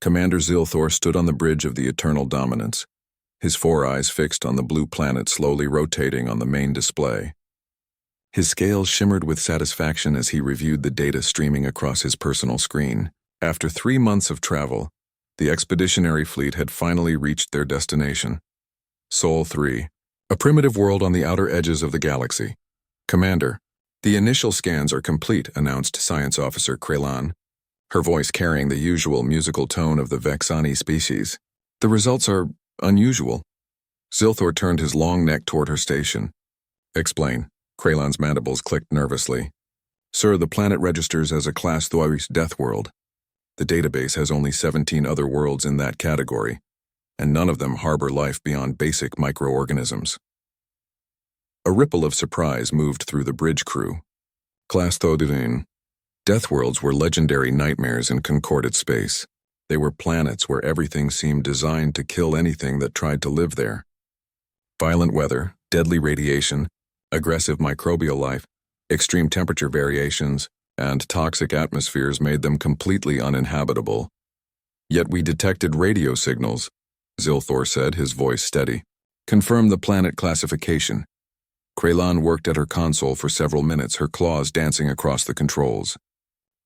Commander Zilthor stood on the bridge of the Eternal Dominance, his four eyes fixed on the blue planet slowly rotating on the main display. His scales shimmered with satisfaction as he reviewed the data streaming across his personal screen. After 3 months of travel, the expeditionary fleet had finally reached their destination. Sol 3, a primitive world on the outer edges of the galaxy. Commander, the initial scans are complete, announced Science Officer Kraylan, her voice carrying the usual musical tone of the Vexani species. The results are unusual. Zilthor turned his long neck toward her station. Explain. Kraylan's mandibles clicked nervously. Sir, the planet registers as a Class 3 death world. The database has only 17 other worlds in that category, and none of them harbor life beyond basic microorganisms. A ripple of surprise moved through the bridge crew. Class 3 death worlds were legendary nightmares in concorded space. They were planets where everything seemed designed to kill anything that tried to live there. Violent weather, deadly radiation, aggressive microbial life, extreme temperature variations, and toxic atmospheres made them completely uninhabitable. Yet we detected radio signals, Zilthor said, his voice steady. Confirm the planet classification. Kraylan worked at her console for several minutes, her claws dancing across the controls.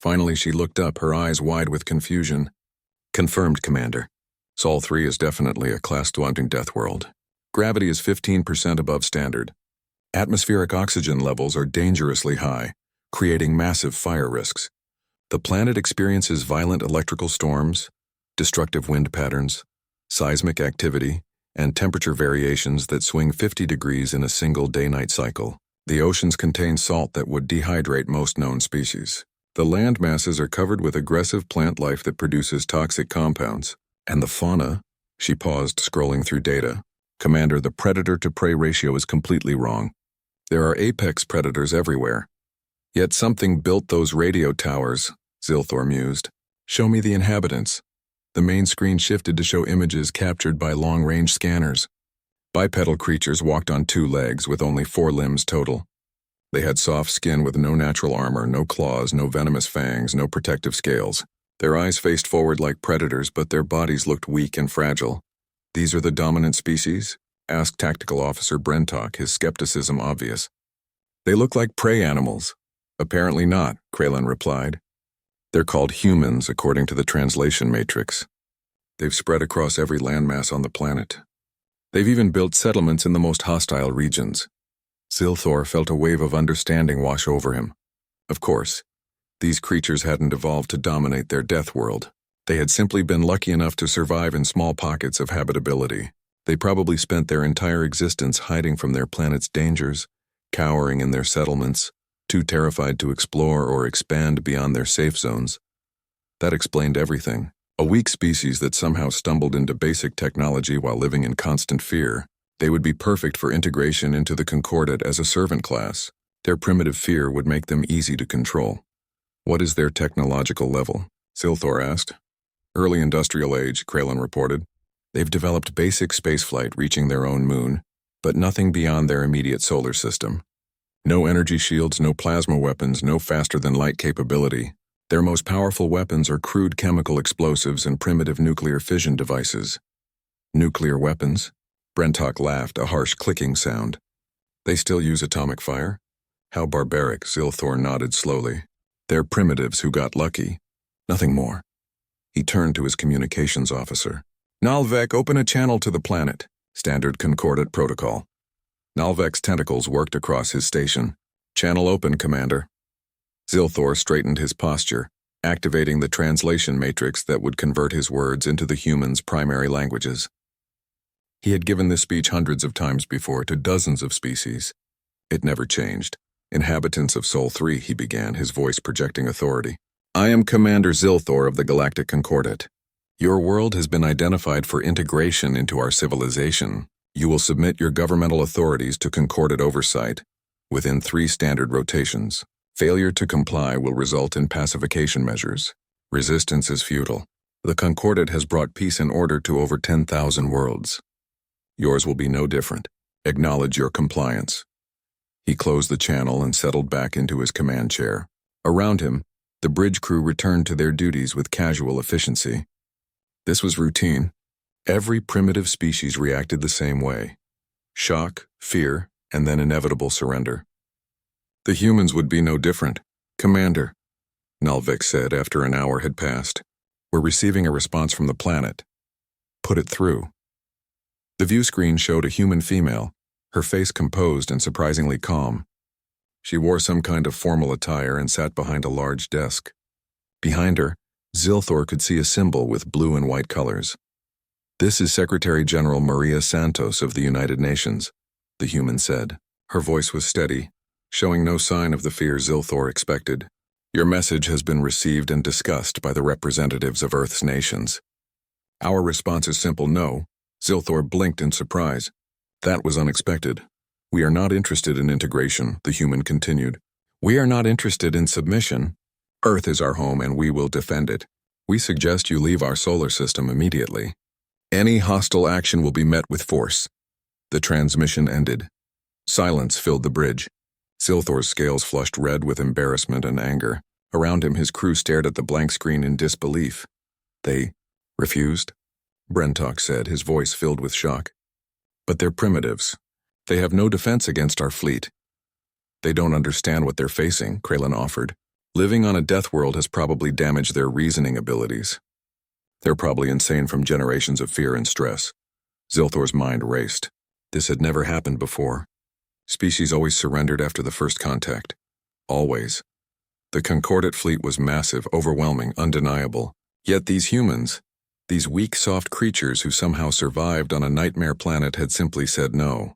Finally, she looked up, her eyes wide with confusion. Confirmed, Commander. Sol 3 is definitely a Class 2 death world. Gravity is 15% above standard. Atmospheric oxygen levels are dangerously high, creating massive fire risks. The planet experiences violent electrical storms, destructive wind patterns, seismic activity, and temperature variations that swing 50 degrees in a single day-night cycle. The oceans contain salt that would dehydrate most known species. The land masses are covered with aggressive plant life that produces toxic compounds. And the fauna, she paused, scrolling through data. Commander, the predator-to-prey ratio is completely wrong. There are apex predators everywhere. Yet something built those radio towers, Zilthor mused. Show me the inhabitants. The main screen shifted to show images captured by long-range scanners. Bipedal creatures walked on 2 legs with only 4 limbs total. They had soft skin with no natural armor, no claws, no venomous fangs, no protective scales. Their eyes faced forward like predators, but their bodies looked weak and fragile. These are the dominant species? Asked Tactical Officer Brentok, his skepticism obvious. They look like prey animals. Apparently not, Kraylan replied. They're called humans, according to the translation matrix. They've spread across every landmass on the planet. They've even built settlements in the most hostile regions. Zilthor felt a wave of understanding wash over him. Of course, these creatures hadn't evolved to dominate their death world. They had simply been lucky enough to survive in small pockets of habitability. They probably spent their entire existence hiding from their planet's dangers, cowering in their settlements, too terrified to explore or expand beyond their safe zones. That explained everything. A weak species that somehow stumbled into basic technology while living in constant fear. They would be perfect for integration into the Concordat as a servant class. Their primitive fear would make them easy to control. What is their technological level? Zilthor asked. Early industrial age, Kraylan reported. They've developed basic spaceflight, reaching their own moon, but nothing beyond their immediate solar system. No energy shields, no plasma weapons, no faster-than-light capability. Their most powerful weapons are crude chemical explosives and primitive nuclear fission devices. Nuclear weapons? Brentok laughed, a harsh clicking sound. They still use atomic fire? How barbaric, Zilthor nodded slowly. They're primitives who got lucky. Nothing more. He turned to his communications officer. Nalvek, open a channel to the planet. Standard Concordat protocol. Nalvek's tentacles worked across his station. Channel open, Commander. Zilthor straightened his posture, activating the translation matrix that would convert his words into the humans' primary languages. He had given this speech hundreds of times before to dozens of species. It never changed. Inhabitants of Sol 3, he began, his voice projecting authority. I am Commander Zilthor of the Galactic Concordat. Your world has been identified for integration into our civilization. You will submit your governmental authorities to Concordat oversight within 3 standard rotations. Failure to comply will result in pacification measures. Resistance is futile. The Concordat has brought peace and order to over 10,000 worlds. Yours will be no different. Acknowledge your compliance. He closed the channel and settled back into his command chair. Around him, the bridge crew returned to their duties with casual efficiency. This was routine. Every primitive species reacted the same way. Shock, fear, and then inevitable surrender. The humans would be no different. Commander, Nalvik said after an hour had passed. We're receiving a response from the planet. Put it through. The view screen showed a human female, her face composed and surprisingly calm. She wore some kind of formal attire and sat behind a large desk. Behind her, Zilthor could see a symbol with blue and white colors. This is Secretary General Maria Santos of the United Nations, the human said. Her voice was steady, showing no sign of the fear Zilthor expected. Your message has been received and discussed by the representatives of Earth's nations. Our response is simple no. Zilthor blinked in surprise. That was unexpected. We are not interested in integration, the human continued. We are not interested in submission. Earth is our home and we will defend it. We suggest you leave our solar system immediately. Any hostile action will be met with force. The transmission ended. Silence filled the bridge. Zilthor's scales flushed red with embarrassment and anger. Around him, his crew stared at the blank screen in disbelief. They refused? Brentok said, his voice filled with shock. But they're primitives. They have no defense against our fleet. They don't understand what they're facing, Kralin offered. Living on a death world has probably damaged their reasoning abilities. They're probably insane from generations of fear and stress. Zilthor's mind raced. This had never happened before. Species always surrendered after the first contact. Always. The Concordat fleet was massive, overwhelming, undeniable. Yet these humans, these weak, soft creatures who somehow survived on a nightmare planet, had simply said no.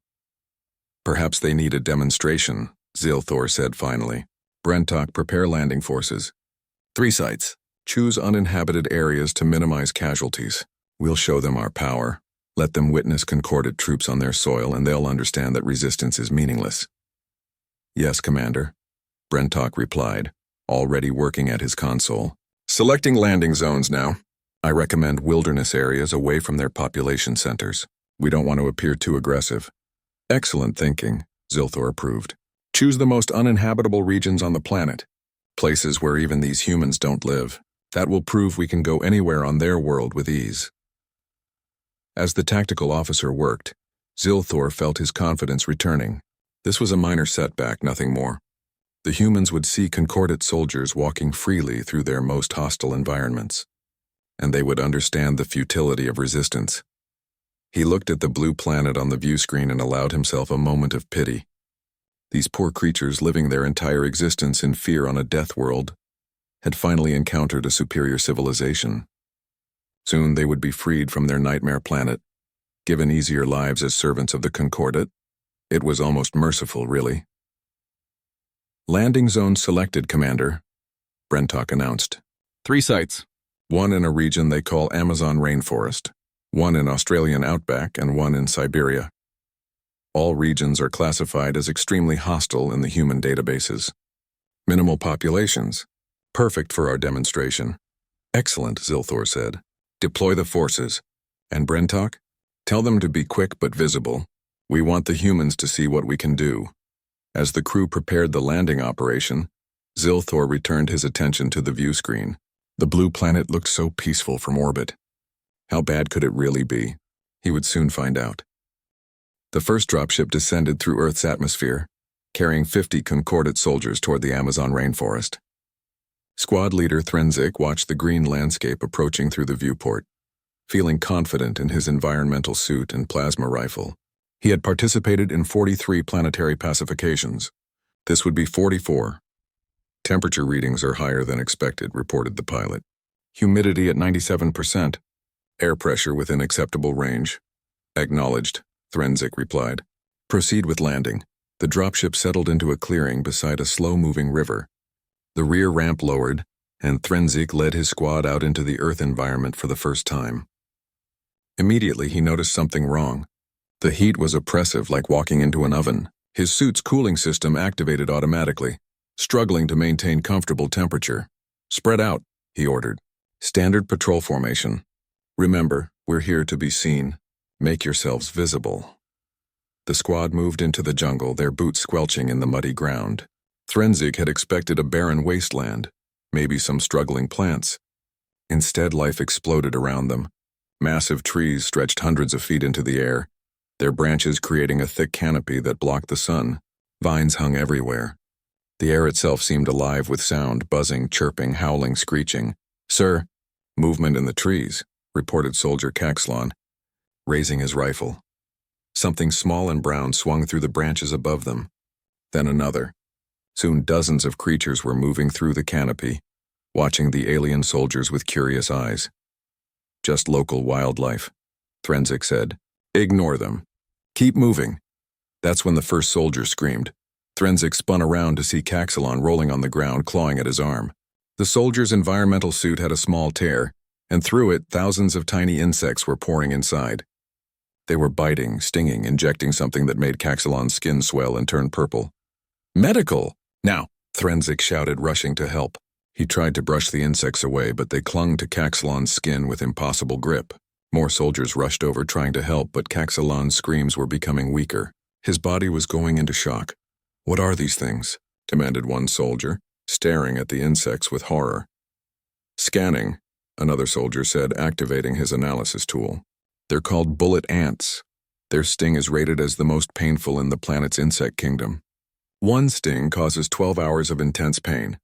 Perhaps they need a demonstration, Zilthor said finally. Brentok, prepare landing forces. 3 sites. Choose uninhabited areas to minimize casualties. We'll show them our power. Let them witness Concordat troops on their soil and they'll understand that resistance is meaningless. Yes, Commander, Brentok replied, already working at his console. Selecting landing zones now. I recommend wilderness areas away from their population centers. We don't want to appear too aggressive. Excellent thinking, Zilthor approved. Choose the most uninhabitable regions on the planet. Places where even these humans don't live. That will prove we can go anywhere on their world with ease. As the tactical officer worked, Zilthor felt his confidence returning. This was a minor setback, nothing more. The humans would see Concordat soldiers walking freely through their most hostile environments, and they would understand the futility of resistance. He looked at the blue planet on the view screen and allowed himself a moment of pity. These poor creatures living their entire existence in fear on a death world had finally encountered a superior civilization. Soon they would be freed from their nightmare planet, given easier lives as servants of the Concordat. It was almost merciful, really. Landing zone selected, Commander, Brentok announced. 3 sites. 1 in a region they call Amazon Rainforest, 1 in Australian Outback, and 1 in Siberia. All regions are classified as extremely hostile in the human databases. Minimal populations. Perfect for our demonstration. Excellent, Zilthor said. Deploy the forces. And Brentok? Tell them to be quick but visible. We want the humans to see what we can do. As the crew prepared the landing operation, Zilthor returned his attention to the view screen. The blue planet looked so peaceful from orbit. How bad could it really be? He would soon find out. The first dropship descended through Earth's atmosphere, carrying 50 Concordat soldiers toward the Amazon rainforest. Squad leader Threnzik watched the green landscape approaching through the viewport, feeling confident in his environmental suit and plasma rifle. He had participated in 43 planetary pacifications. This would be 44. Temperature readings are higher than expected, reported the pilot. Humidity at 97%. Air pressure within acceptable range. Acknowledged, Threnzik replied. Proceed with landing. The dropship settled into a clearing beside a slow-moving river. The rear ramp lowered, and Threnzik led his squad out into the Earth environment for the first time. Immediately, he noticed something wrong. The heat was oppressive, like walking into an oven. His suit's cooling system activated automatically, struggling to maintain comfortable temperature. Spread out, he ordered. Standard patrol formation. Remember, we're here to be seen. Make yourselves visible. The squad moved into the jungle, their boots squelching in the muddy ground. Threnzik had expected a barren wasteland, maybe some struggling plants. Instead, life exploded around them, Massive trees stretched hundreds of feet into the air, their branches creating a thick canopy that blocked the sun. Vines hung everywhere. The air itself seemed alive with sound, buzzing, chirping, howling, screeching. "Sir," movement in the trees, reported Soldier Caxlon, raising his rifle. Something small and brown swung through the branches above them. Then another. Soon dozens of creatures were moving through the canopy, watching the alien soldiers with curious eyes. "Just local wildlife," Threnzik said. "Ignore them. Keep moving." That's when the first soldier screamed. Threnzik spun around to see Caxlon rolling on the ground, clawing at his arm. The soldier's environmental suit had a small tear, and through it thousands of tiny insects were pouring inside. They were biting, stinging, injecting something that made Caxlon's skin swell and turn purple. "Medical! Now!" Threnzik shouted, rushing to help. He tried to brush the insects away, but they clung to Caxlon's skin with impossible grip. More soldiers rushed over trying to help, but Caxlon's screams were becoming weaker. His body was going into shock. "What are these things?" demanded one soldier, staring at the insects with horror. "Scanning," another soldier said, activating his analysis tool. "They're called bullet ants. Their sting is rated as the most painful in the planet's insect kingdom. One sting causes 12 hours of intense pain.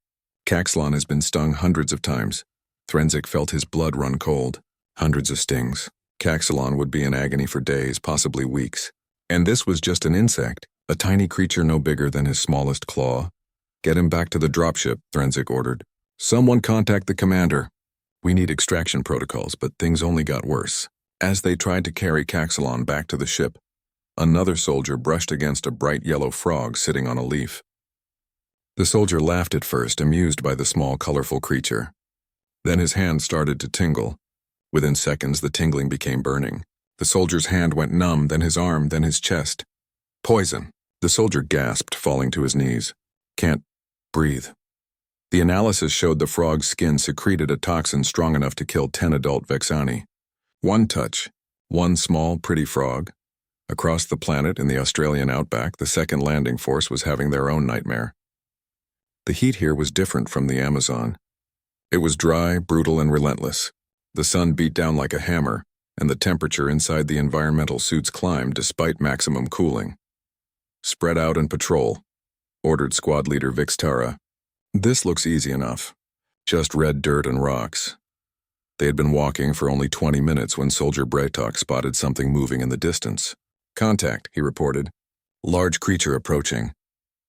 Caxlon has been stung hundreds of times." Threnzik felt his blood run cold. Hundreds of stings. Caxlon would be in agony for days, possibly weeks. And this was just an insect, a tiny creature no bigger than his smallest claw. "Get him back to the dropship," Threnzik ordered. "Someone contact the commander. We need extraction protocols," but things only got worse. As they tried to carry Caxlon back to the ship, another soldier brushed against a bright yellow frog sitting on a leaf. The soldier laughed at first, amused by the small, colorful creature. Then his hand started to tingle. Within seconds, the tingling became burning. The soldier's hand went numb, then his arm, then his chest. "Poison!" The soldier gasped, falling to his knees. "Can't breathe." The analysis showed the frog's skin secreted a toxin strong enough to kill 10 adult Vexani. One touch, one small, pretty frog. Across the planet in the Australian outback, the second landing force was having their own nightmare. The heat here was different from the Amazon. It was dry, brutal, and relentless. The sun beat down like a hammer, and the temperature inside the environmental suits climbed despite maximum cooling. "Spread out and patrol," ordered squad leader Vixtara. "This looks easy enough. Just red dirt and rocks." They had been walking for only 20 minutes when Soldier Braytok spotted something moving in the distance. "Contact," he reported. "Large creature approaching."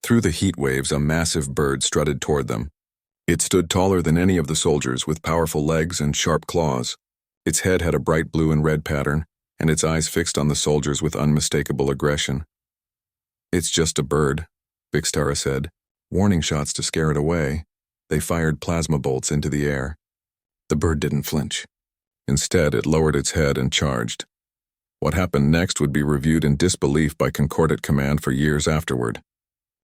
Through the heat waves, a massive bird strutted toward them. It stood taller than any of the soldiers, with powerful legs and sharp claws. Its head had a bright blue and red pattern, and its eyes fixed on the soldiers with unmistakable aggression. "It's just a bird," Vixtara said. Warning shots to scare it away. They fired plasma bolts into the air. The bird didn't flinch. Instead, it lowered its head and charged. What happened next would be reviewed in disbelief by Concordat Command for years afterward.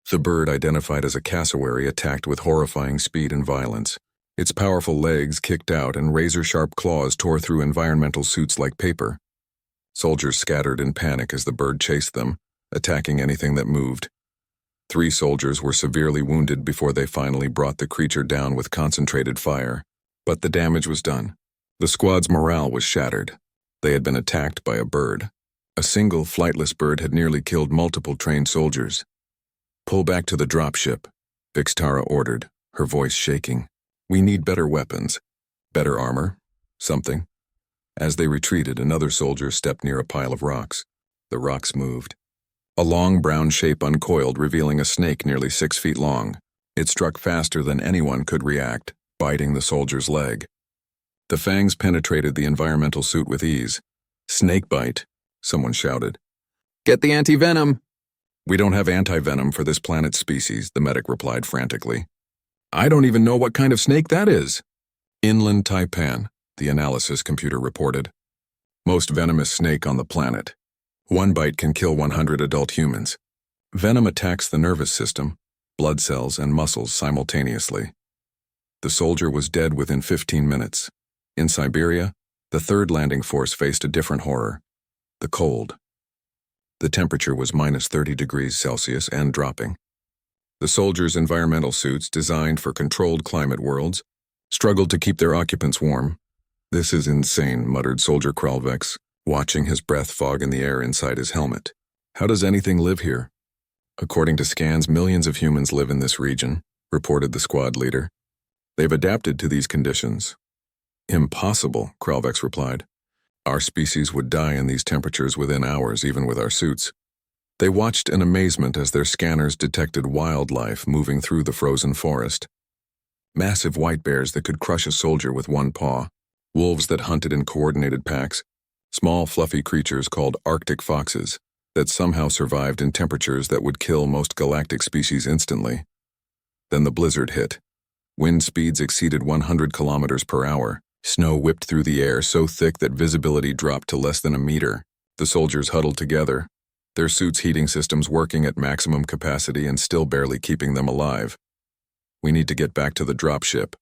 The bird, identified as a cassowary, attacked with horrifying speed and violence. Its powerful legs kicked out and razor-sharp claws tore through environmental suits like paper. Soldiers scattered in panic as the bird chased them, attacking anything that moved. 3 soldiers were severely wounded before they finally brought the creature down with concentrated fire. But the damage was done. The squad's morale was shattered. They had been attacked by a bird. A single flightless bird had nearly killed multiple trained soldiers. "Pull back to the dropship," Vixtara ordered, her voice shaking. "We need better weapons. Better armor. Something." As they retreated, another soldier stepped near a pile of rocks. The rocks moved. A long brown shape uncoiled, revealing a snake nearly 6 feet long. It struck faster than anyone could react, biting the soldier's leg. The fangs penetrated the environmental suit with ease. "Snake bite," someone shouted. "Get the anti-venom." "We don't have anti-venom for this planet's species," the medic replied frantically. "I don't even know what kind of snake that is." "Inland taipan," the analysis computer reported. "Most venomous snake on the planet. One bite can kill 100 adult humans. Venom attacks the nervous system, blood cells, and muscles simultaneously." The soldier was dead within 15 minutes. In Siberia, the third landing force faced a different horror: the cold. The temperature was minus 30 degrees Celsius and dropping. The soldiers' environmental suits, designed for controlled climate worlds, struggled to keep their occupants warm. "This is insane," muttered Soldier Kralvex, watching his breath fog in the air inside his helmet. "How does anything live here?" "According to scans, millions of humans live in this region," reported the squad leader. "They've adapted to these conditions." "Impossible," Kralvex replied. "Our species would die in these temperatures within hours, even with our suits." They watched in amazement as their scanners detected wildlife moving through the frozen forest. Massive white bears that could crush a soldier with one paw, wolves that hunted in coordinated packs, small fluffy creatures called Arctic foxes that somehow survived in temperatures that would kill most galactic species instantly. Then the blizzard hit. Wind speeds exceeded 100 kilometers per hour. Snow whipped through the air so thick that visibility dropped to less than a meter. The soldiers huddled together, their suits' heating systems working at maximum capacity and still barely keeping them alive. "We need to get back to the dropship,"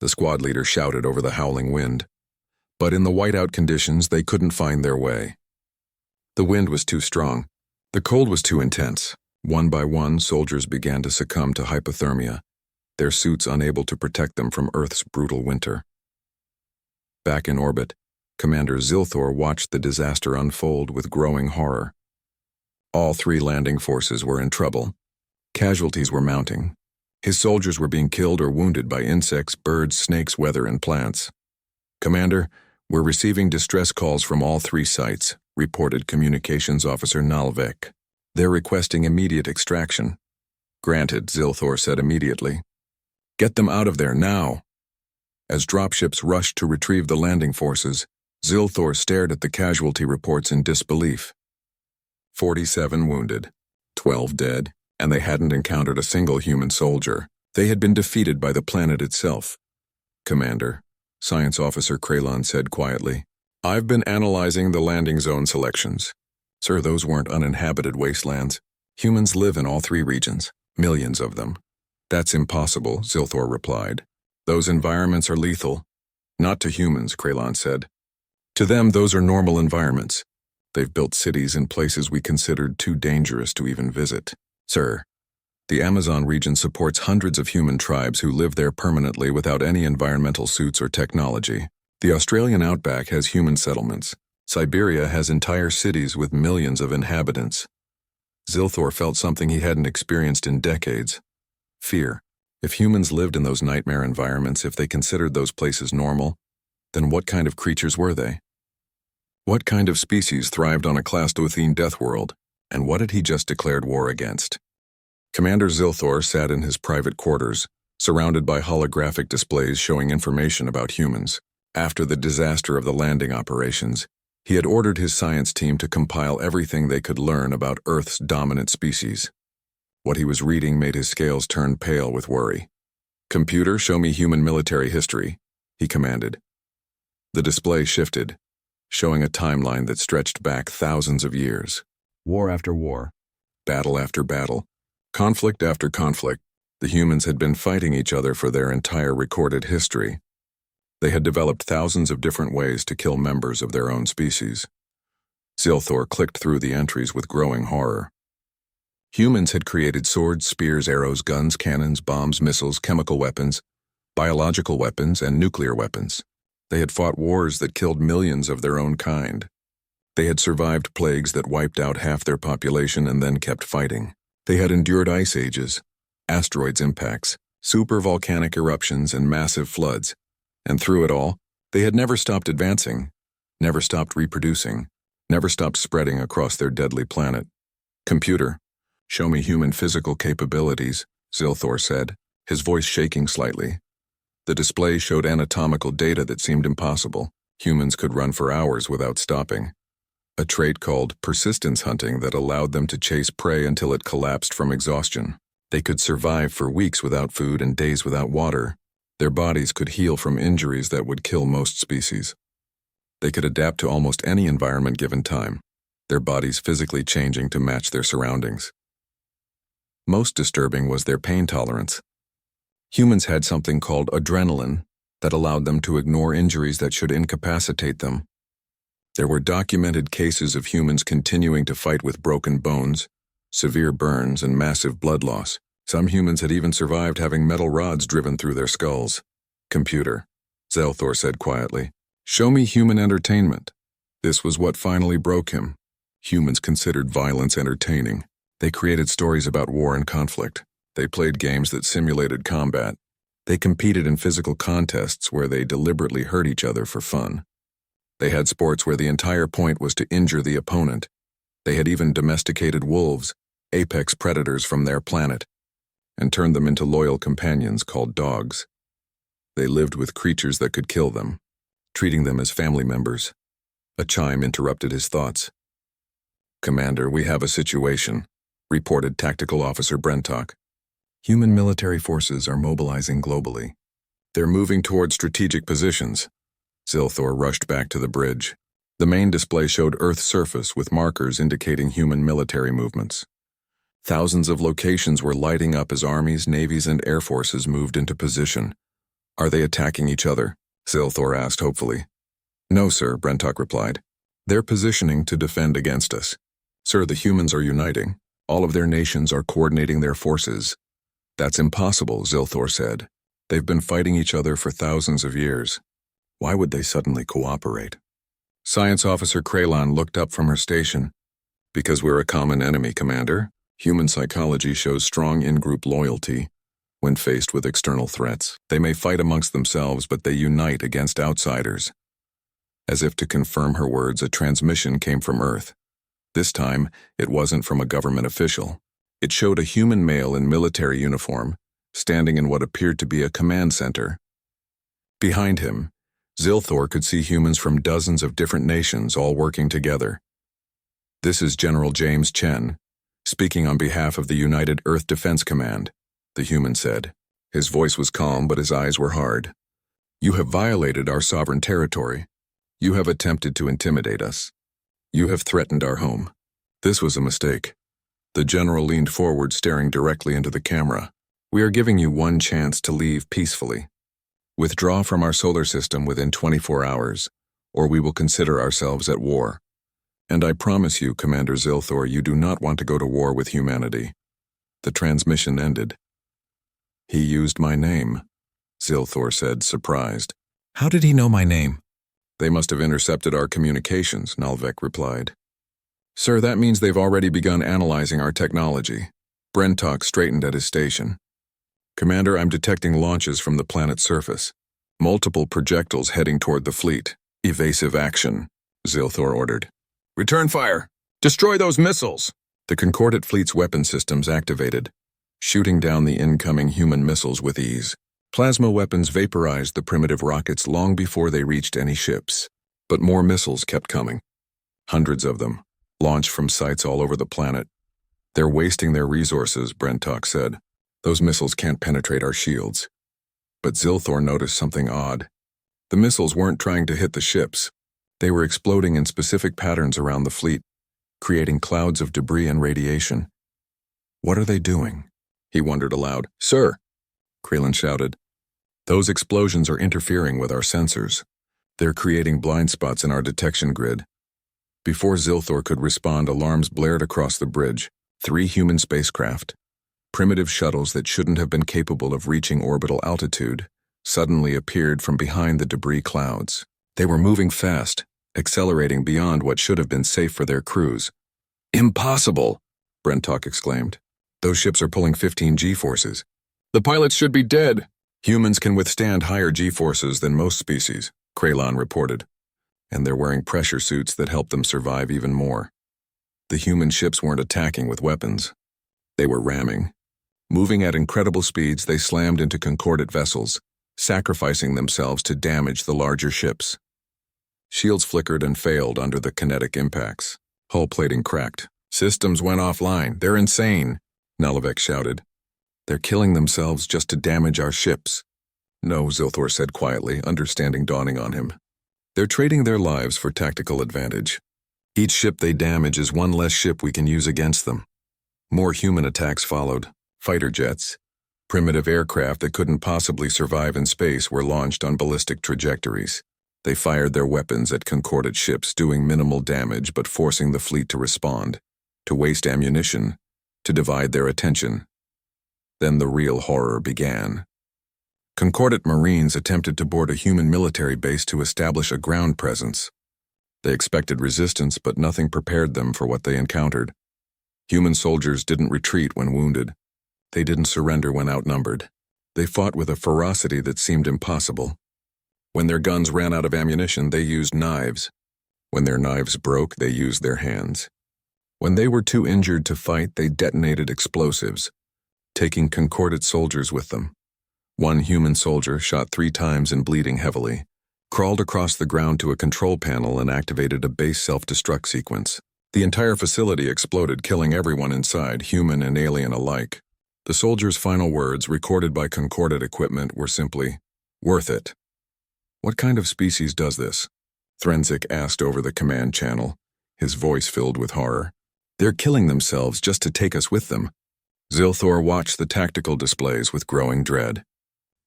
the squad leader shouted over the howling wind. But in the whiteout conditions, they couldn't find their way. The wind was too strong. The cold was too intense. One by one, soldiers began to succumb to hypothermia, their suits unable to protect them from Earth's brutal winter. Back in orbit, Commander Zilthor watched the disaster unfold with growing horror. All three landing forces were in trouble. Casualties were mounting. His soldiers were being killed or wounded by insects, birds, snakes, weather, and plants. "Commander, we're receiving distress calls from all three sites," reported Communications Officer Nalvek. "They're requesting immediate extraction." "Granted," Zilthor said immediately. "Get them out of there now." As dropships rushed to retrieve the landing forces, Zilthor stared at the casualty reports in disbelief. 47 wounded, 12 dead, and they hadn't encountered a single human soldier. They had been defeated by the planet itself. "Commander," Science Officer Kralon said quietly, "I've been analyzing the landing zone selections. Sir, those weren't uninhabited wastelands. Humans live in all three regions, millions of them." "That's impossible," Zilthor replied. "Those environments are lethal." "Not to humans," Kralon said. "To them, those are normal environments. They've built cities in places we considered too dangerous to even visit." "Sir, the Amazon region supports hundreds of human tribes who live there permanently without any environmental suits or technology. The Australian outback has human settlements. Siberia has entire cities with millions of inhabitants." Zilthor felt something he hadn't experienced in decades. Fear. If humans lived in those nightmare environments, if they considered those places normal, then what kind of creatures were they? What kind of species thrived on a Clastothene death world, and what had he just declared war against? Commander Zilthor sat in his private quarters, surrounded by holographic displays showing information about humans. After the disaster of the landing operations, he had ordered his science team to compile everything they could learn about Earth's dominant species. What he was reading made his scales turn pale with worry. "Computer, show me human military history," he commanded. The display shifted, showing a timeline that stretched back thousands of years. War after war, battle after battle, conflict after conflict, the humans had been fighting each other for their entire recorded history. They had developed thousands of different ways to kill members of their own species. Zilthor clicked through the entries with growing horror. Humans had created swords, spears, arrows, guns, cannons, bombs, missiles, chemical weapons, biological weapons, and nuclear weapons. They had fought wars that killed millions of their own kind. They had survived plagues that wiped out half their population and then kept fighting. They had endured ice ages, asteroids impacts, supervolcanic eruptions, and massive floods. And through it all, they had never stopped advancing, never stopped reproducing, never stopped spreading across their deadly planet. "Computer, show me human physical capabilities," Zilthor said, his voice shaking slightly. The display showed anatomical data that seemed impossible. Humans could run for hours without stopping. A trait called persistence hunting that allowed them to chase prey until it collapsed from exhaustion. They could survive for weeks without food and days without water. Their bodies could heal from injuries that would kill most species. They could adapt to almost any environment given time, their bodies physically changing to match their surroundings. Most disturbing was their pain tolerance. Humans had something called adrenaline that allowed them to ignore injuries that should incapacitate them. There were documented cases of humans continuing to fight with broken bones, severe burns, and massive blood loss. Some humans had even survived having metal rods driven through their skulls. "Computer," Zilthor said quietly, Show me human entertainment. This was what finally broke him. Humans considered violence entertaining. They created stories about war and conflict. They played games that simulated combat. They competed in physical contests where they deliberately hurt each other for fun. They had sports where the entire point was to injure the opponent. They had even domesticated wolves, apex predators from their planet, and turned them into loyal companions called dogs. They lived with creatures that could kill them, treating them as family members. A chime interrupted his thoughts. "Commander, we have a situation," reported Tactical Officer Brentok. "Human military forces are mobilizing globally. They're moving toward strategic positions." Zilthor rushed back to the bridge. The main display showed Earth's surface with markers indicating human military movements. Thousands of locations were lighting up as armies, navies, and air forces moved into position. "Are they attacking each other?" Zilthor asked hopefully. "No, sir," Brentok replied. "They're positioning to defend against us. Sir, the humans are uniting. All of their nations are coordinating their forces." "That's impossible," Zilthor said. "They've been fighting each other for thousands of years. Why would they suddenly cooperate?" Science Officer Kralon looked up from her station. "Because we're a common enemy, Commander. Human psychology shows strong in-group loyalty. When faced with external threats, they may fight amongst themselves, but they unite against outsiders." As if to confirm her words, a transmission came from Earth. This time, it wasn't from a government official. It showed a human male in military uniform, standing in what appeared to be a command center. Behind him, Zilthor could see humans from dozens of different nations all working together. "This is General James Chen, speaking on behalf of the United Earth Defense Command," the human said. His voice was calm, but his eyes were hard. "You have violated our sovereign territory. You have attempted to intimidate us. You have threatened our home. This was a mistake." The general leaned forward, staring directly into the camera. "We are giving you one chance to leave peacefully. Withdraw from our solar system within 24 hours, or we will consider ourselves at war. And I promise you, Commander Zilthor, you do not want to go to war with humanity." The transmission ended. "He used my name," Zilthor said, surprised. "How did he know my name?" "They must have intercepted our communications," Nalvek replied. "Sir, that means they've already begun analyzing our technology." Brentok straightened at his station. "Commander, I'm detecting launches from the planet's surface. Multiple projectiles heading toward the fleet. Evasive action," Zilthor ordered. "Return fire! Destroy those missiles!" The Concordat fleet's weapon systems activated, shooting down the incoming human missiles with ease. Plasma weapons vaporized the primitive rockets long before they reached any ships. But more missiles kept coming. Hundreds of them, launched from sites all over the planet. "They're wasting their resources," Brentok said. "Those missiles can't penetrate our shields." But Zilthor noticed something odd. The missiles weren't trying to hit the ships. They were exploding in specific patterns around the fleet, creating clouds of debris and radiation. "What are they doing?" he wondered aloud. "Sir!" Kralon shouted. "Those explosions are interfering with our sensors. They're creating blind spots in our detection grid." Before Zilthor could respond, alarms blared across the bridge. 3 human spacecraft, primitive shuttles that shouldn't have been capable of reaching orbital altitude, suddenly appeared from behind the debris clouds. They were moving fast, accelerating beyond what should have been safe for their crews. "Impossible!" Brentok exclaimed. "Those ships are pulling 15 G-forces. The pilots should be dead." "Humans can withstand higher G-forces than most species," Kralon reported. "And they're wearing pressure suits that help them survive even more." The human ships weren't attacking with weapons. They were ramming. Moving at incredible speeds, they slammed into Concordat vessels, sacrificing themselves to damage the larger ships. Shields flickered and failed under the kinetic impacts. Hull plating cracked. "Systems went offline. They're insane," Nalvek shouted. "They're killing themselves just to damage our ships." "No," Zilthor said quietly, understanding dawning on him. "They're trading their lives for tactical advantage. Each ship they damage is one less ship we can use against them." More human attacks followed. Fighter jets, primitive aircraft that couldn't possibly survive in space, were launched on ballistic trajectories. They fired their weapons at Concordat ships, doing minimal damage but forcing the fleet to respond, to waste ammunition, to divide their attention. Then the real horror began. Concordant Marines attempted to board a human military base to establish a ground presence. They expected resistance, but nothing prepared them for what they encountered. Human soldiers didn't retreat when wounded. They didn't surrender when outnumbered. They fought with a ferocity that seemed impossible. When their guns ran out of ammunition, they used knives. When their knives broke, they used their hands. When they were too injured to fight, they detonated explosives, taking Concordant soldiers with them. One human soldier, shot 3 times and bleeding heavily, crawled across the ground to a control panel and activated a base self-destruct sequence. The entire facility exploded, killing everyone inside, human and alien alike. The soldier's final words, recorded by Concordant equipment, were simply, "Worth it." "What kind of species does this?" Threnzik asked over the command channel, his voice filled with horror. "They're killing themselves just to take us with them." Zilthor watched the tactical displays with growing dread.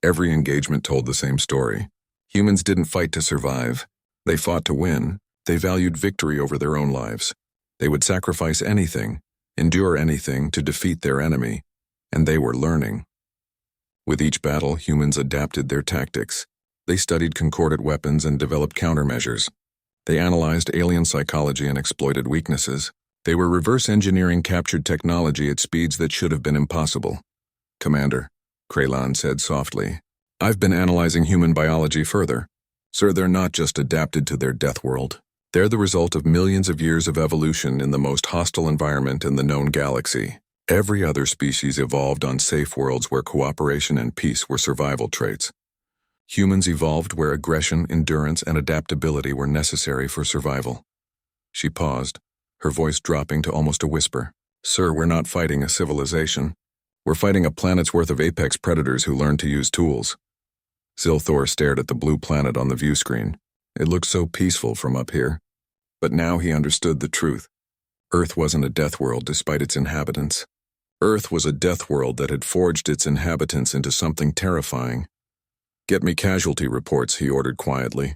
Every engagement told the same story. Humans didn't fight to survive. They fought to win. They valued victory over their own lives. They would sacrifice anything, endure anything to defeat their enemy, and they were learning. With each battle, humans adapted their tactics. They studied concordant weapons and developed countermeasures. They analyzed alien psychology and exploited weaknesses. They were reverse engineering captured technology at speeds that should have been impossible. "Commander," Kraylan said softly, "I've been analyzing human biology further. Sir, they're not just adapted to their death world. They're the result of millions of years of evolution in the most hostile environment in the known galaxy. Every other species evolved on safe worlds where cooperation and peace were survival traits. Humans evolved where aggression, endurance, and adaptability were necessary for survival." She paused, her voice dropping to almost a whisper. "Sir, we're not fighting a civilization. We're fighting a planet's worth of apex predators who learn to use tools." Zilthor stared at the blue planet on the view screen. It looked so peaceful from up here. But now he understood the truth. Earth wasn't a death world despite its inhabitants. Earth was a death world that had forged its inhabitants into something terrifying. "Get me casualty reports," he ordered quietly.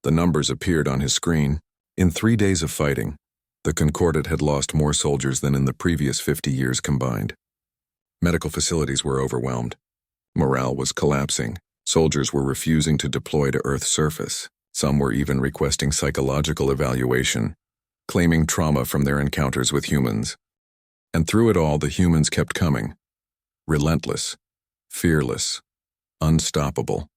The numbers appeared on his screen. In 3 days of fighting, the Concordant had lost more soldiers than in the previous 50 years combined. Medical facilities were overwhelmed. Morale was collapsing. Soldiers were refusing to deploy to Earth's surface. Some were even requesting psychological evaluation, claiming trauma from their encounters with humans. And through it all, the humans kept coming. Relentless, fearless, unstoppable.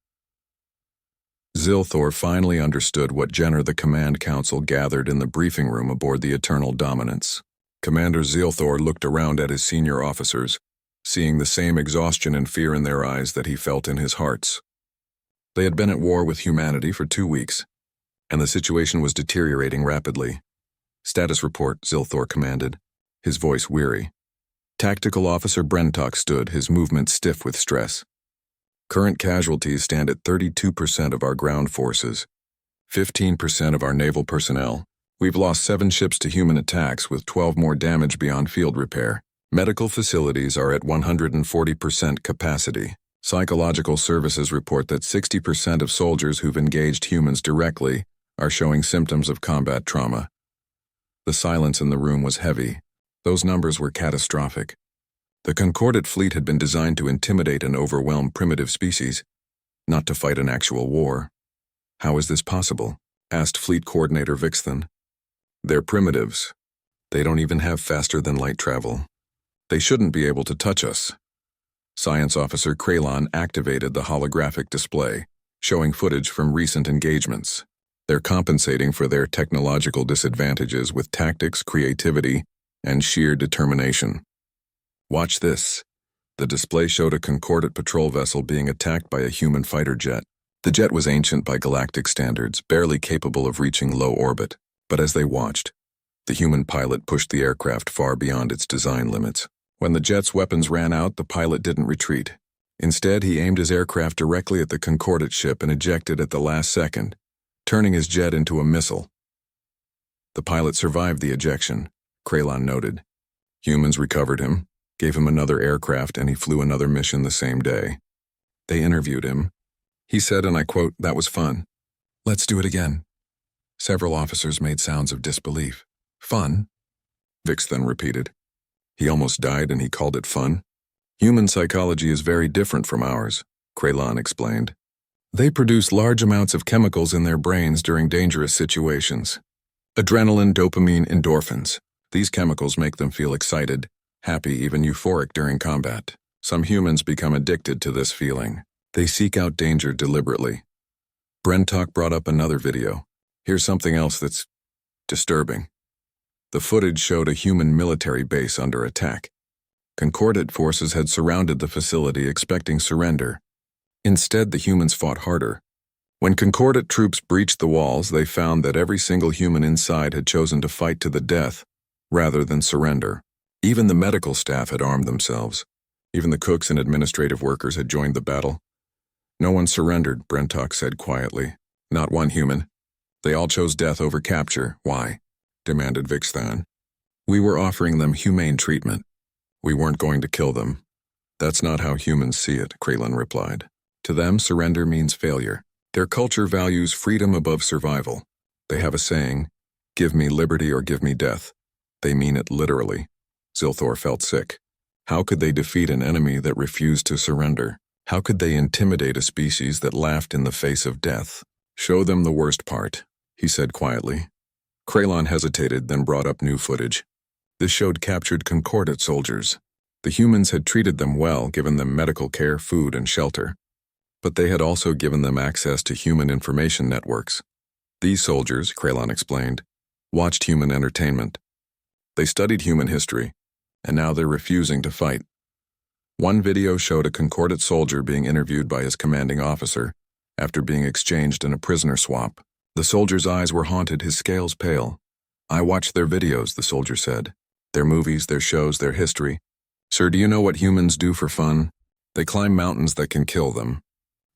Zilthor finally understood what Jenner the Command Council gathered in the briefing room aboard the Eternal Dominance. Commander Zilthor looked around at his senior officers, seeing the same exhaustion and fear in their eyes that he felt in his hearts. They had been at war with humanity for 2 weeks, and the situation was deteriorating rapidly. "Status report," Zilthor commanded, his voice weary. Tactical Officer Brentok stood, his movement stiff with stress. "Current casualties stand at 32% of our ground forces, 15% of our naval personnel. We've lost 7 ships to human attacks with 12 more damaged beyond field repair. Medical facilities are at 140% capacity. Psychological services report that 60% of soldiers who've engaged humans directly are showing symptoms of combat trauma." The silence in the room was heavy. Those numbers were catastrophic. The Concordant fleet had been designed to intimidate and overwhelm primitive species, not to fight an actual war. "How is this possible?" asked Fleet Coordinator Vixthen. "They're primitives. They don't even have faster-than-light travel. They shouldn't be able to touch us." Science Officer Kraylan activated the holographic display, showing footage from recent engagements. "They're compensating for their technological disadvantages with tactics, creativity, and sheer determination. Watch this." The display showed a Concordant patrol vessel being attacked by a human fighter jet. The jet was ancient by galactic standards, barely capable of reaching low orbit. But as they watched, the human pilot pushed the aircraft far beyond its design limits. When the jet's weapons ran out, the pilot didn't retreat. Instead, he aimed his aircraft directly at the Concordant ship and ejected at the last second, turning his jet into a missile. The pilot survived the ejection, Kraylan noted. Humans recovered him, gave him another aircraft, and he flew another mission the same day. They interviewed him. He said, and I quote, "That was fun. Let's do it again." Several officers made sounds of disbelief. "Fun?" Vix then repeated. "He almost died and he called it fun? Human psychology is very different from ours. Kralon explained. They produce large amounts of chemicals in their brains during dangerous situations. Adrenaline, dopamine, endorphins. These chemicals make them feel excited, happy, even euphoric during combat. Some humans become addicted to this feeling. They seek out danger deliberately. Brentok brought up another video. Here's something else that's disturbing. The footage showed a human military base under attack. Concordate forces had surrounded the facility expecting surrender. Instead, the humans fought harder. When Concordate troops breached the walls, they found that every single human inside had chosen to fight to the death rather than surrender. Even the medical staff had armed themselves. Even the cooks and administrative workers had joined the battle. No one surrendered, Brentok said quietly. Not one human. They all chose death over capture. Why? Demanded Vixthan. We were offering them humane treatment. We weren't going to kill them. That's not how humans see it, Kralon replied. To them, surrender means failure. Their culture values freedom above survival. They have a saying, give me liberty or give me death. They mean it literally. Zilthor felt sick. How could they defeat an enemy that refused to surrender? How could they intimidate a species that laughed in the face of death? Show them the worst part, he said quietly. Kralon hesitated, then brought up new footage. This showed captured Concordate soldiers. The humans had treated them well, given them medical care, food, and shelter. But they had also given them access to human information networks. These soldiers, Kralon explained, watched human entertainment. They studied human history, and now they're refusing to fight. One video showed a Concordate soldier being interviewed by his commanding officer after being exchanged in a prisoner swap. The soldier's eyes were haunted, his scales pale. I watched their videos, the soldier said. Their movies, their shows, their history. Sir, do you know what humans do for fun? They climb mountains that can kill them.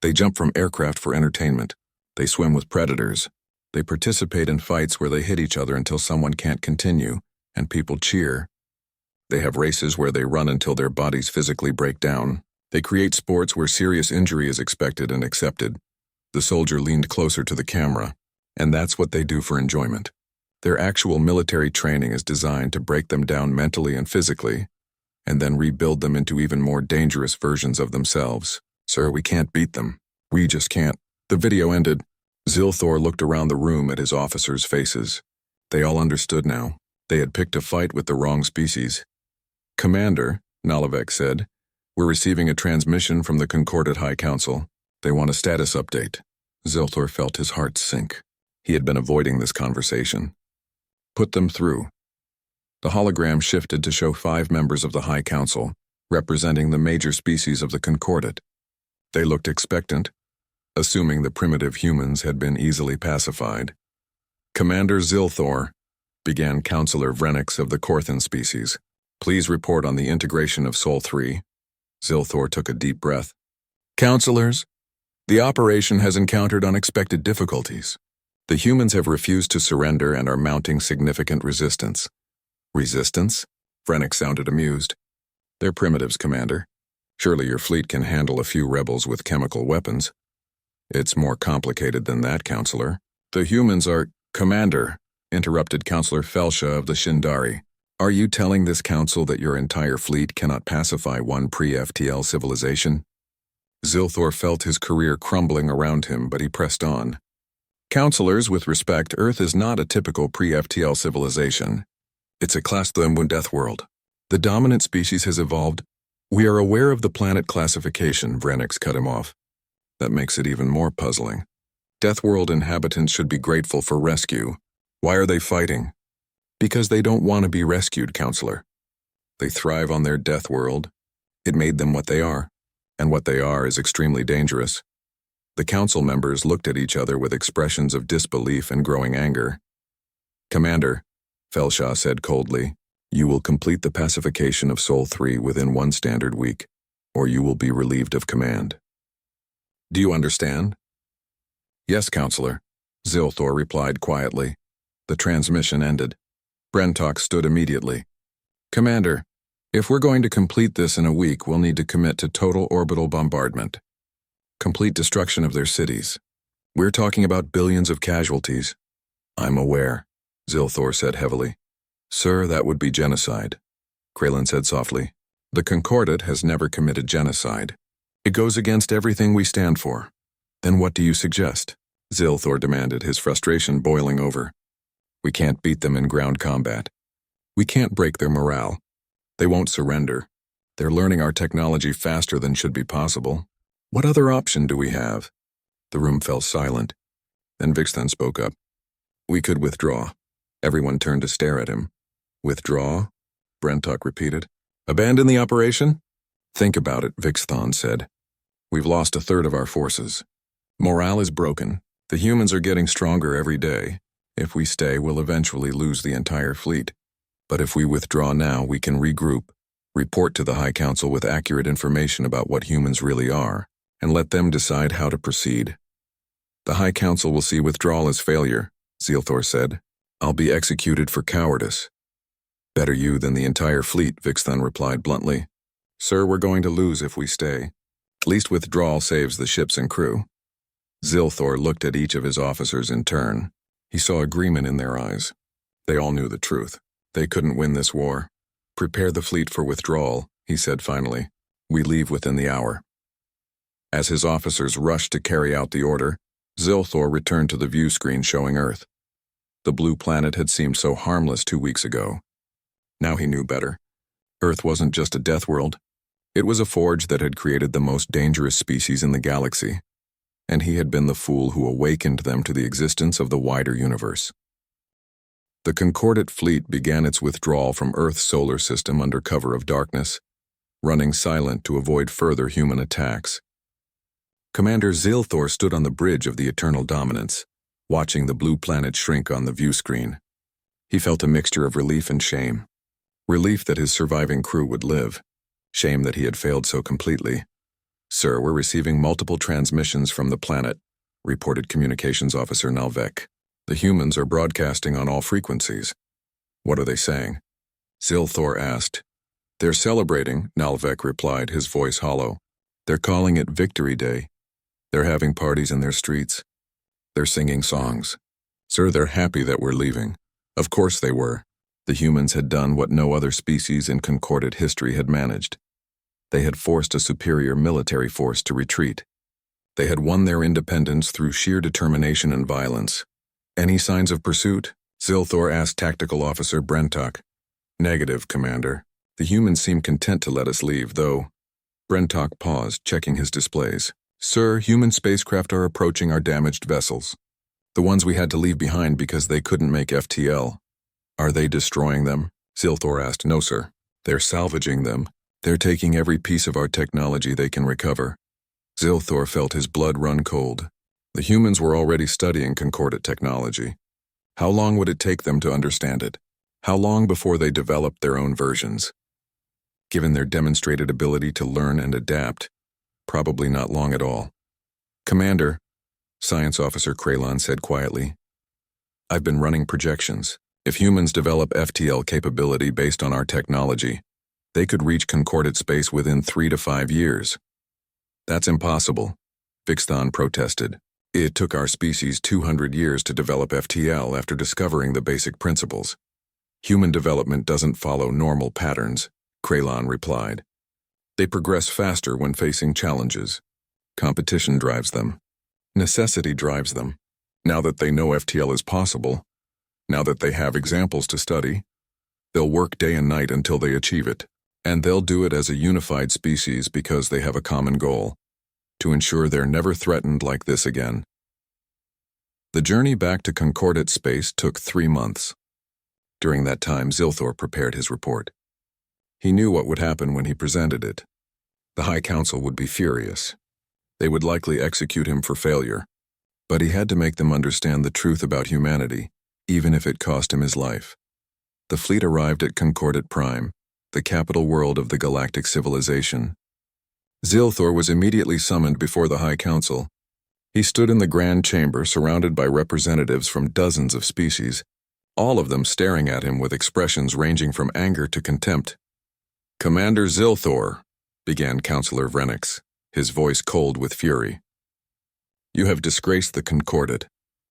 They jump from aircraft for entertainment. They swim with predators. They participate in fights where they hit each other until someone can't continue, and people cheer. They have races where they run until their bodies physically break down. They create sports where serious injury is expected and accepted. The soldier leaned closer to the camera, and that's what they do for enjoyment. Their actual military training is designed to break them down mentally and physically, and then rebuild them into even more dangerous versions of themselves. Sir, we can't beat them. We just can't. The video ended. Zilthor looked around the room at his officers' faces. They all understood now. They had picked a fight with the wrong species. Commander, Nalavek said, we're receiving a transmission from the Concordate High Council. They want a status update. Zilthor felt his heart sink. He had been avoiding this conversation. Put them through. The hologram shifted to show 5 members of the High Council, representing the major species of the Concordate. They looked expectant, assuming the primitive humans had been easily pacified. Commander Zilthor, began Counselor Vrenix of the Korthan species. Please report on the integration of Sol 3. Zilthor took a deep breath. Counselors, the operation has encountered unexpected difficulties. The humans have refused to surrender and are mounting significant resistance. Resistance? Vrenix sounded amused. They're primitives, Commander. Surely your fleet can handle a few rebels with chemical weapons. It's more complicated than that, Counselor. The humans are... Commander, interrupted Counselor Felsha of the Shindari. Are you telling this council that your entire fleet cannot pacify one pre-FTL civilization? Zilthor felt his career crumbling around him, but he pressed on. Counselors, with respect, Earth is not a typical pre-FTL civilization. It's a class Deathworld. The dominant species has evolved. We are aware of the planet classification, Vrenix cut him off. That makes it even more puzzling. Deathworld inhabitants should be grateful for rescue. Why are they fighting? Because they don't want to be rescued, Counselor. They thrive on their Deathworld. It made them what they are, and what they are is extremely dangerous. The council members looked at each other with expressions of disbelief and growing anger. Commander, Felsha said coldly, you will complete the pacification of Sol 3 within 1 standard week, or you will be relieved of command. Do you understand? Yes, Counselor, Zilthor replied quietly. The transmission ended. Brentok stood immediately. Commander, if we're going to complete this in a week, we'll need to commit to total orbital bombardment. Complete destruction of their cities. We're talking about billions of casualties. I'm aware, Zilthor said heavily. Sir, that would be genocide, Kralon said softly. The Concordate has never committed genocide. It goes against everything we stand for. Then what do you suggest? Zilthor demanded, his frustration boiling over. We can't beat them in ground combat. We can't break their morale. They won't surrender. They're learning our technology faster than should be possible. What other option do we have? The room fell silent. Then Vixen spoke up. We could withdraw. Everyone turned to stare at him. Withdraw? Brentok repeated. Abandon the operation? Think about it, Vixthon said. We've lost a third of our forces. Morale is broken. The humans are getting stronger every day. If we stay, we'll eventually lose the entire fleet. But if we withdraw now, we can regroup, report to the High Council with accurate information about what humans really are, and let them decide how to proceed. The High Council will see withdrawal as failure, Zilthor said. I'll be executed for cowardice. Better you than the entire fleet, Vixthon replied bluntly. Sir, we're going to lose if we stay. At least withdrawal saves the ships and crew. Zilthor looked at each of his officers in turn. He saw agreement in their eyes. They all knew the truth. They couldn't win this war. Prepare the fleet for withdrawal, he said finally. We leave within the hour. As his officers rushed to carry out the order, Zilthor returned to the view screen showing Earth. The blue planet had seemed so harmless 2 weeks ago. Now he knew better. Earth wasn't just a death world. It was a forge that had created the most dangerous species in the galaxy, and he had been the fool who awakened them to the existence of the wider universe. The Concordat fleet began its withdrawal from Earth's solar system under cover of darkness, running silent to avoid further human attacks. Commander Zilthor stood on the bridge of the Eternal Dominance, watching the blue planet shrink on the view screen. He felt a mixture of relief and shame. Relief that his surviving crew would live. Shame that he had failed so completely. Sir, we're receiving multiple transmissions from the planet, reported Communications Officer Nalvek. The humans are broadcasting on all frequencies. What are they saying? Zilthor asked. They're celebrating, Nalvek replied, his voice hollow. They're calling it Victory Day. They're having parties in their streets. They're singing songs. Sir, they're happy that we're leaving. Of course they were. The humans had done what no other species in Concordat history had managed. They had forced a superior military force to retreat. They had won their independence through sheer determination and violence. Any signs of pursuit? Zilthor asked Tactical Officer Brentok. Negative, Commander. The humans seem content to let us leave, though. Brentok paused, checking his displays. Sir, human spacecraft are approaching our damaged vessels. The ones we had to leave behind because they couldn't make FTL. Are they destroying them? Zilthor asked. No, sir. They're salvaging them. They're taking every piece of our technology they can recover. Zilthor felt his blood run cold. The humans were already studying Concordat technology. How long would it take them to understand it? How long before they developed their own versions? Given their demonstrated ability to learn and adapt, probably not long at all. Commander, Science Officer Kralon said quietly, I've been running projections. If humans develop FTL capability based on our technology, they could reach Concordat space within 3 to 5 years. That's impossible, Vixthon protested. It took our species 200 years to develop FTL after discovering the basic principles. Human development doesn't follow normal patterns, Kralon replied. They progress faster when facing challenges. Competition drives them. Necessity drives them. Now that they know FTL is possible, now that they have examples to study, they'll work day and night until they achieve it. And they'll do it as a unified species because they have a common goal, to ensure they're never threatened like this again. The journey back to Concordat space took 3 months. During that time, Zilthor prepared his report. He knew what would happen when he presented it. The High Council would be furious. They would likely execute him for failure. But he had to make them understand the truth about humanity, even if it cost him his life. The fleet arrived at Concordat Prime, the capital world of the galactic civilization. Zilthor was immediately summoned before the High Council. He stood in the Grand Chamber surrounded by representatives from dozens of species, all of them staring at him with expressions ranging from anger to contempt. Commander Zilthor, began Councillor Vrenix, his voice cold with fury. You have disgraced the Concordat.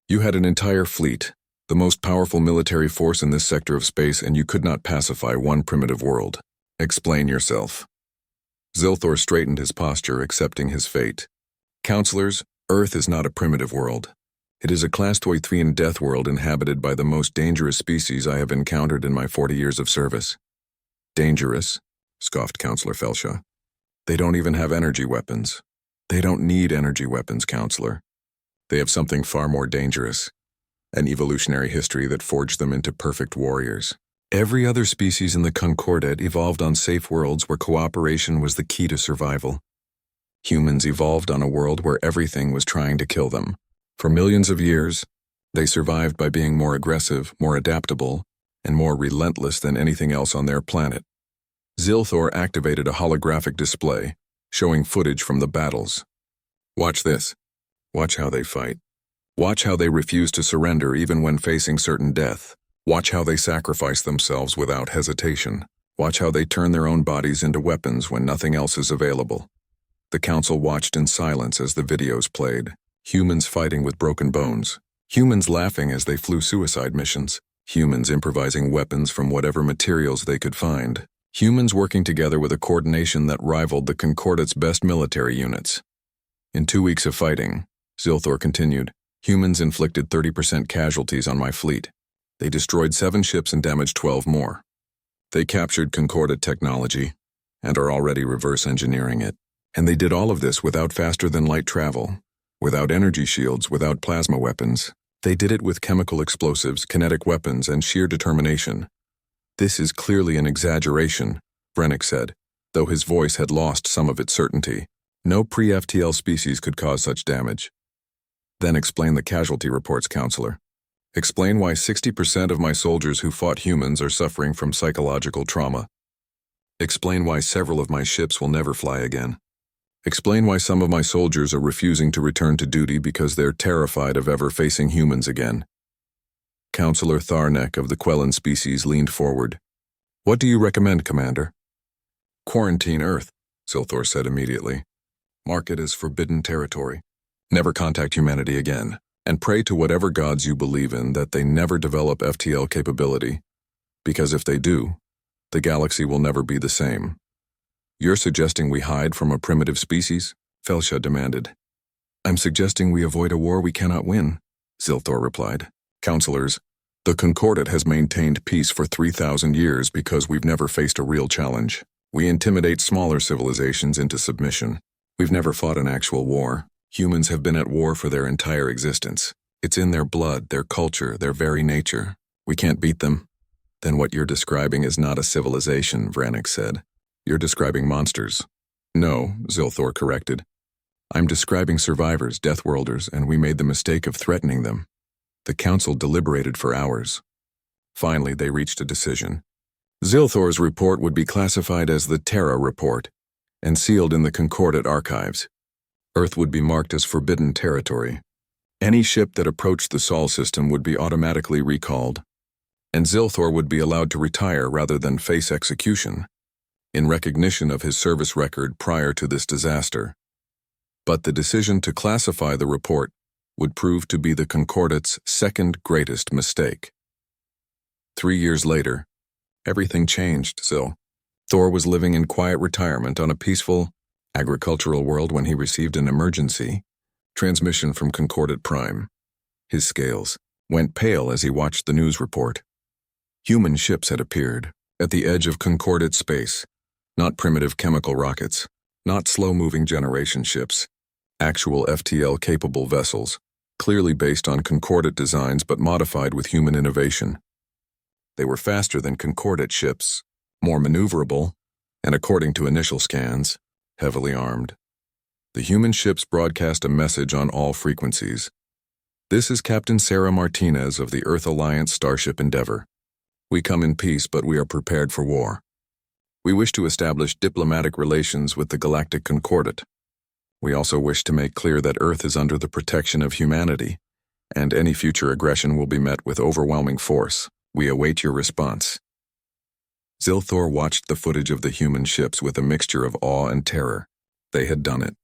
You had an entire fleet, the most powerful military force in this sector of space, and you could not pacify one primitive world. Explain yourself. Zilthor straightened his posture, accepting his fate. Counselors, Earth is not a primitive world. It is a Class 3 Deathworld inhabited by the most dangerous species I have encountered in my 40 years of service. Dangerous? Scoffed Counselor Felsha. They don't even have energy weapons. They don't need energy weapons, Counselor. They have something far more dangerous. An evolutionary history that forged them into perfect warriors. Every other species in the Concordat evolved on safe worlds where cooperation was the key to survival. Humans evolved on a world where everything was trying to kill them. For millions of years, they survived by being more aggressive, more adaptable, and more relentless than anything else on their planet. Zilthor activated a holographic display, showing footage from the battles. Watch this. Watch how they fight. Watch how they refuse to surrender even when facing certain death. Watch how they sacrifice themselves without hesitation. Watch how they turn their own bodies into weapons when nothing else is available. The council watched in silence as the videos played. Humans fighting with broken bones. Humans laughing as they flew suicide missions. Humans improvising weapons from whatever materials they could find. Humans working together with a coordination that rivaled the Concordat's best military units. In 2 weeks of fighting, Zilthor continued, humans inflicted 30% casualties on my fleet. They destroyed 7 ships and damaged 12 more. They captured Concordat technology and are already reverse engineering it. And they did all of this without faster-than-light travel, without energy shields, without plasma weapons. They did it with chemical explosives, kinetic weapons, and sheer determination. This is clearly an exaggeration, Brennick said, though his voice had lost some of its certainty. No pre-FTL species could cause such damage. Then explain the casualty reports, Counselor. Explain why 60% of my soldiers who fought humans are suffering from psychological trauma. Explain why several of my ships will never fly again. Explain why some of my soldiers are refusing to return to duty because they're terrified of ever facing humans again. Counselor Tharnek of the Quellan species leaned forward. What do you recommend, Commander? Quarantine Earth, Zilthor said immediately. Mark it as forbidden territory. Never contact humanity again, and pray to whatever gods you believe in that they never develop FTL capability, because if they do, the galaxy will never be the same. You're suggesting we hide from a primitive species? Felsha demanded. I'm suggesting we avoid a war we cannot win, Zilthor replied. Counselors, the Concordat has maintained peace for 3,000 years because we've never faced a real challenge. We intimidate smaller civilizations into submission. We've never fought an actual war. Humans have been at war for their entire existence. It's in their blood, their culture, their very nature. We can't beat them. Then what you're describing is not a civilization, Vranik said. You're describing monsters. No, Zilthor corrected. I'm describing survivors, Deathworlders, and we made the mistake of threatening them. The council deliberated for hours. Finally, they reached a decision. Zilthor's report would be classified as the Terra Report and sealed in the Concordat archives. Earth would be marked as forbidden territory. Any ship that approached the Sol system would be automatically recalled, and Zilthor would be allowed to retire rather than face execution, in recognition of his service record prior to this disaster. But the decision to classify the report would prove to be the Concordat's second greatest mistake. 3 years later, everything changed, Zil. Thor was living in quiet retirement on a peaceful, agricultural world when he received an emergency transmission from Concordat Prime. His scales went pale as he watched the news report. Human ships had appeared at the edge of Concordat space, not primitive chemical rockets, not slow-moving generation ships, actual FTL-capable vessels, clearly based on Concordat designs but modified with human innovation. They were faster than Concordat ships, more maneuverable, and according to initial scans, heavily armed. The human ships broadcast a message on all frequencies. This is Captain Sarah Martinez of the Earth Alliance Starship Endeavour. We come in peace, but we are prepared for war. We wish to establish diplomatic relations with the Galactic Concordat. We also wish to make clear that Earth is under the protection of humanity, and any future aggression will be met with overwhelming force. We await your response. Zilthor watched the footage of the human ships with a mixture of awe and terror. They had done it.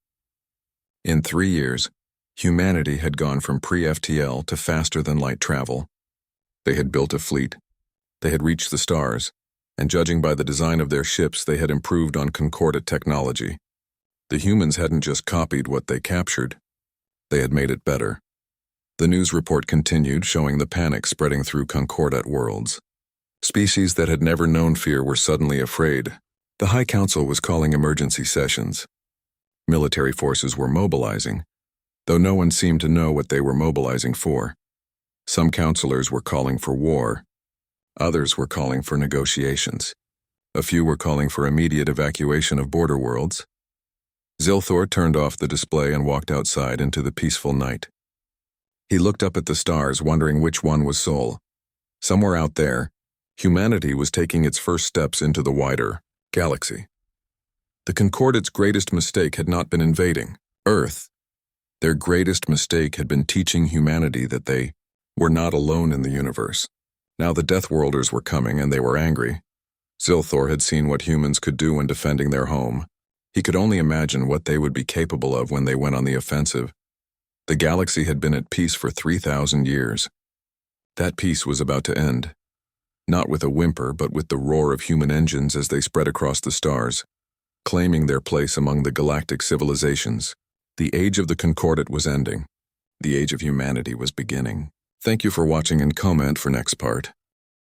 In 3 years, humanity had gone from pre-FTL to faster-than-light travel. They had built a fleet. They had reached the stars. and judging by the design of their ships, they had improved on Concordat technology. The humans hadn't just copied what they captured, they had made it better. The news report continued, showing the panic spreading through Concordat worlds. Species that had never known fear were suddenly afraid. The High Council was calling emergency sessions. Military forces were mobilizing, though no one seemed to know what they were mobilizing for. Some counselors were calling for war. Others were calling for negotiations. A few were calling for immediate evacuation of border worlds. Zilthor turned off the display and walked outside into the peaceful night. He looked up at the stars, wondering which one was Sol. Somewhere out there, humanity was taking its first steps into the wider galaxy. The Concordat's greatest mistake had not been invading Earth. Their greatest mistake had been teaching humanity that they were not alone in the universe. Now the Deathworlders were coming, and they were angry. Zilthor had seen what humans could do when defending their home. He could only imagine what they would be capable of when they went on the offensive. The galaxy had been at peace for 3,000 years. That peace was about to end. Not with a whimper, but with the roar of human engines as they spread across the stars, claiming their place among the galactic civilizations. The age of the Concordat was ending. The age of humanity was beginning. Thank you for watching, and comment for next part.